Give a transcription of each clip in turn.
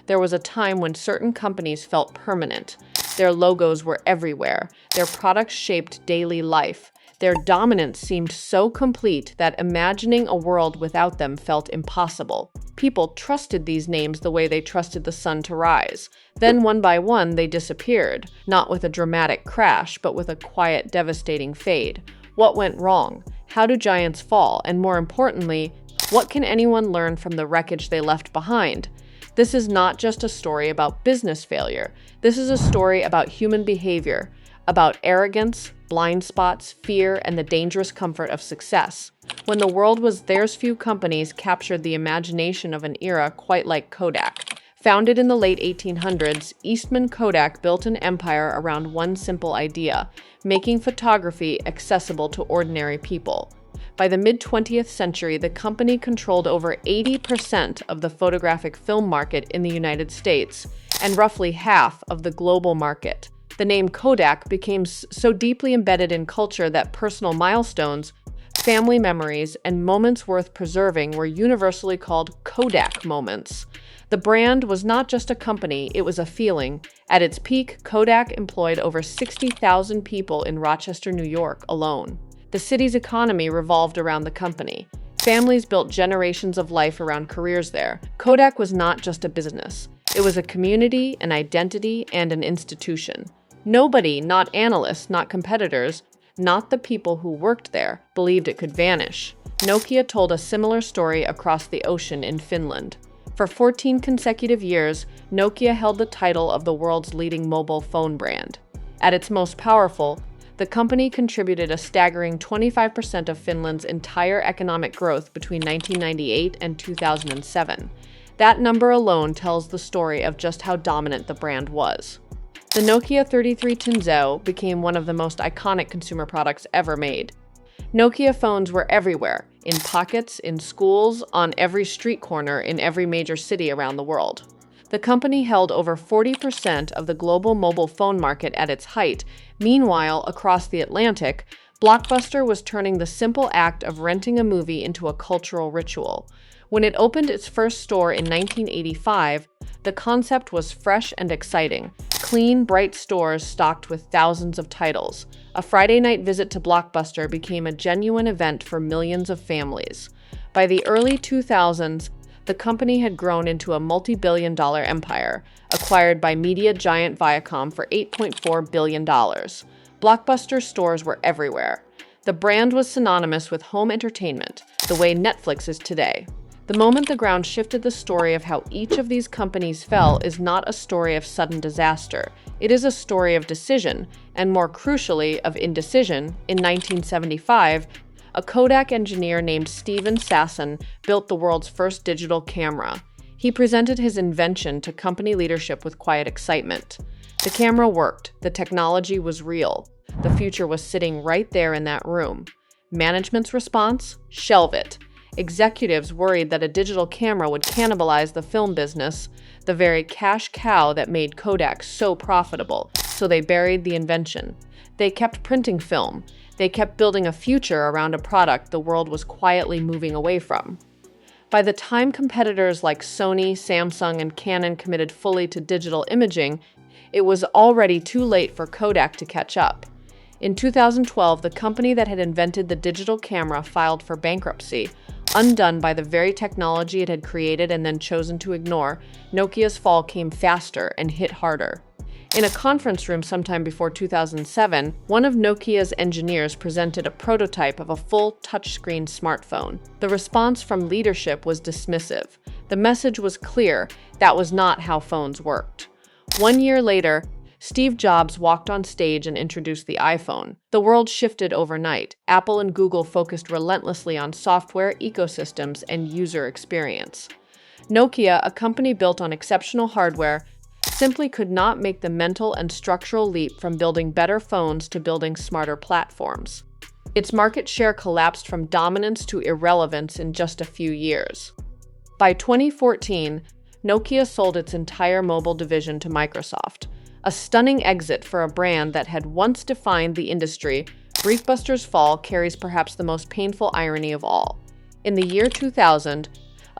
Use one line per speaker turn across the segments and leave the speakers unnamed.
There was a time when certain companies felt permanent. Their logos were everywhere. Their products shaped daily life. Their dominance seemed so complete that imagining a world without them felt impossible. People trusted these names the way they trusted the sun to rise. Then, one by one, they disappeared, not with a dramatic crash, but with a quiet, devastating fade. What went wrong? How do giants fall? And more importantly, what can anyone learn from the wreckage they left behind? This is not just a story about business failure. This is a story about human behavior, about arrogance, blind spots, fear, and the dangerous comfort of success. When the world was theirs, few companies captured the imagination of an era quite like Kodak. Founded in the late 1800s, Eastman Kodak built an empire around one simple idea: making photography accessible to ordinary people. By the mid-20th century, the company controlled over 80% of the photographic film market in the United States and roughly half of the global market. The name Kodak became so deeply embedded in culture that personal milestones, family memories, and moments worth preserving were universally called Kodak moments. The brand was not just a company, it was a feeling. At its peak, Kodak employed over 60,000 people in Rochester, New York alone. The city's economy revolved around the company. Families built generations of life around careers there. Kodak was not just a business. It was a community, an identity, and an institution. Nobody, not analysts, not competitors, not the people who worked there, believed it could vanish. Nokia told a similar story across the ocean in Finland. For 14 consecutive years, Nokia held the title of the world's leading mobile phone brand. At its most powerful, the company contributed a staggering 25% of Finland's entire economic growth between 1998 and 2007. That number alone tells the story of just how dominant the brand was. The Nokia 3310 became one of the most iconic consumer products ever made. Nokia phones were everywhere, in pockets, in schools, on every street corner, in every major city around the world. The company held over 40% of the global mobile phone market at its height. Meanwhile, across the Atlantic, Blockbuster was turning the simple act of renting a movie into a cultural ritual. When it opened its first store in 1985, the concept was fresh and exciting. Clean, bright stores stocked with thousands of titles. A Friday night visit to Blockbuster became a genuine event for millions of families. By the early 2000s, the company had grown into a multi-billion-dollar empire, acquired by media giant Viacom for $8.4 billion. Blockbuster stores were everywhere. The brand was synonymous with home entertainment, the way Netflix is today. The moment the ground shifted, the story of how each of these companies fell is not a story of sudden disaster. It is a story of decision, and more crucially, of indecision. In 1975, a Kodak engineer named Steven Sasson built the world's first digital camera. He presented his invention to company leadership with quiet excitement. The camera worked. The technology was real. The future was sitting right there in that room. Management's response? Shelve it. Executives worried that a digital camera would cannibalize the film business, the very cash cow that made Kodak so profitable, so they buried the invention. They kept printing film. They kept building a future around a product the world was quietly moving away from. By the time competitors like Sony, Samsung, and Canon committed fully to digital imaging, it was already too late for Kodak to catch up. In 2012, the company that had invented the digital camera filed for bankruptcy. Undone by the very technology it had created and then chosen to ignore, Nokia's fall came faster and hit harder. In a conference room sometime before 2007, one of Nokia's engineers presented a prototype of a full touchscreen smartphone. The response from leadership was dismissive. The message was clear: that was not how phones worked. 1 year later, Steve Jobs walked on stage and introduced the iPhone. The world shifted overnight. Apple and Google focused relentlessly on software, ecosystems, and user experience. Nokia, a company built on exceptional hardware, simply could not make the mental and structural leap from building better phones to building smarter platforms. Its market share collapsed from dominance to irrelevance in just a few years. By 2014, Nokia sold its entire mobile division to Microsoft. A stunning exit for a brand that had once defined the industry. Blockbuster's fall carries perhaps the most painful irony of all. In the year 2000,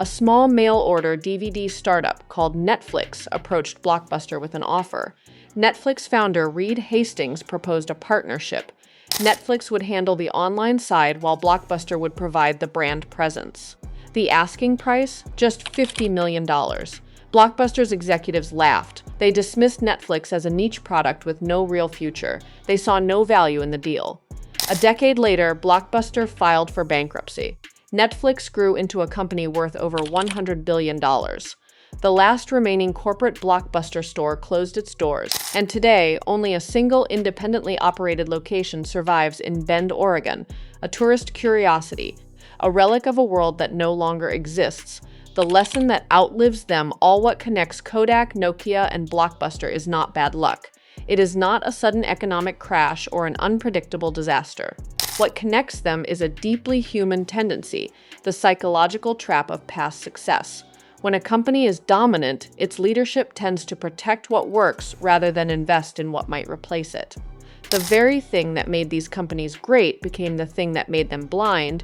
A small mail-order DVD startup called Netflix approached Blockbuster with an offer. Netflix founder Reed Hastings proposed a partnership. Netflix would handle the online side while Blockbuster would provide the brand presence. The asking price? Just $50 million. Blockbuster's executives laughed. They dismissed Netflix as a niche product with no real future. They saw no value in the deal. A decade later, Blockbuster filed for bankruptcy. Netflix grew into a company worth over $100 billion. The last remaining corporate Blockbuster store closed its doors, and today only a single independently operated location survives in Bend, Oregon, a tourist curiosity, a relic of a world that no longer exists. The lesson that outlives them all: what connects Kodak, Nokia, and Blockbuster is not bad luck. It is not a sudden economic crash or an unpredictable disaster. What connects them is a deeply human tendency, the psychological trap of past success. When a company is dominant, its leadership tends to protect what works rather than invest in what might replace it. The very thing that made these companies great became the thing that made them blind.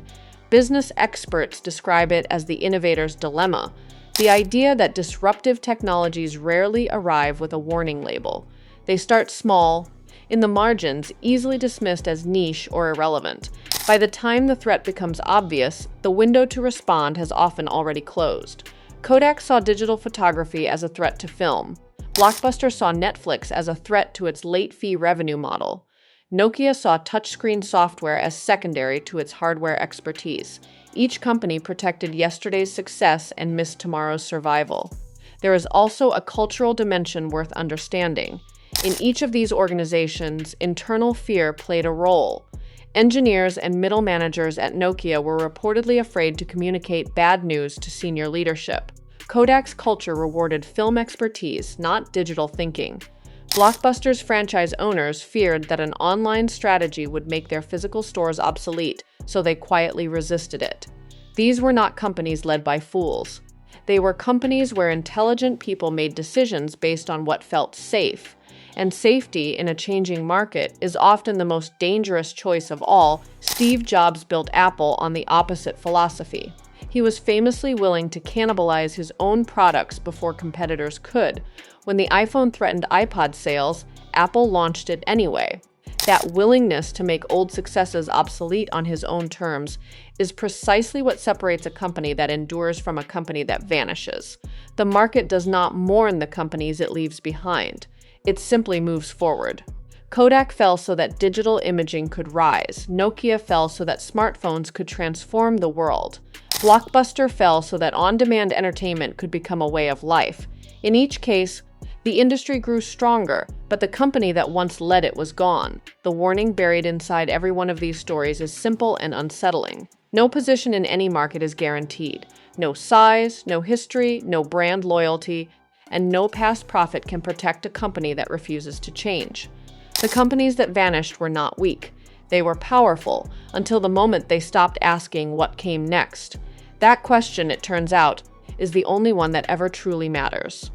Business experts describe it as the innovator's dilemma, the idea that disruptive technologies rarely arrive with a warning label. They start small, in the margins, easily dismissed as niche or irrelevant. By the time the threat becomes obvious, the window to respond has often already closed. Kodak saw digital photography as a threat to film. Blockbuster saw Netflix as a threat to its late-fee revenue model. Nokia saw touchscreen software as secondary to its hardware expertise. Each company protected yesterday's success and missed tomorrow's survival. There is also a cultural dimension worth understanding. In each of these organizations, internal fear played a role. Engineers and middle managers at Nokia were reportedly afraid to communicate bad news to senior leadership. Kodak's culture rewarded film expertise, not digital thinking. Blockbuster's franchise owners feared that an online strategy would make their physical stores obsolete, so they quietly resisted it. These were not companies led by fools. They were companies where intelligent people made decisions based on what felt safe. And safety in a changing market is often the most dangerous choice of all. Steve Jobs built Apple on the opposite philosophy. He was famously willing to cannibalize his own products before competitors could. When the iPhone threatened iPod sales, Apple launched it anyway. That willingness to make old successes obsolete on his own terms is precisely what separates a company that endures from a company that vanishes. The market does not mourn the companies it leaves behind. It simply moves forward. Kodak fell so that digital imaging could rise. Nokia fell so that smartphones could transform the world. Blockbuster fell so that on-demand entertainment could become a way of life. In each case, the industry grew stronger, but the company that once led it was gone. The warning buried inside every one of these stories is simple and unsettling. No position in any market is guaranteed. No size, no history, no brand loyalty, and no past profit can protect a company that refuses to change. The companies that vanished were not weak. They were powerful until the moment they stopped asking what came next. That question, it turns out, is the only one that ever truly matters.